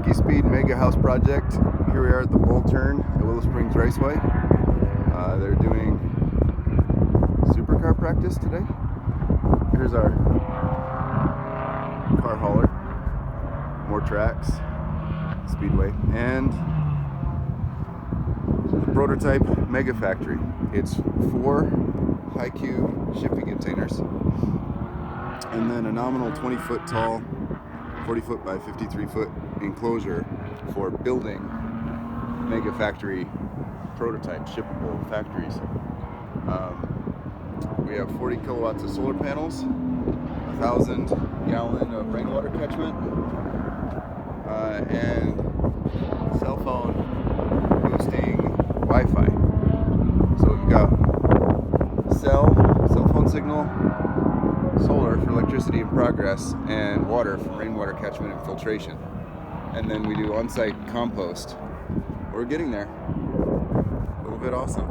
WIKISPEED MegaHouse project. Here we are at the Bull Turn at Willow Springs Raceway. They're doing supercar practice today. Here's our car hauler, more tracks, speedway, and the prototype MegaFactory. It's 4 high-cube shipping containers and then a nominal 20-foot tall 40-foot by 53-foot enclosure for building MegaFactory prototype shippable factories. We have 40 kilowatts of solar panels, 1,000 gallon of rainwater catchment, and cell phone boosting Wi-Fi. So we've got cell phone signal, solar for electricity and progress, and water for rainwater catchment and filtration. And then we do on-site compost. We're getting there. A little bit awesome.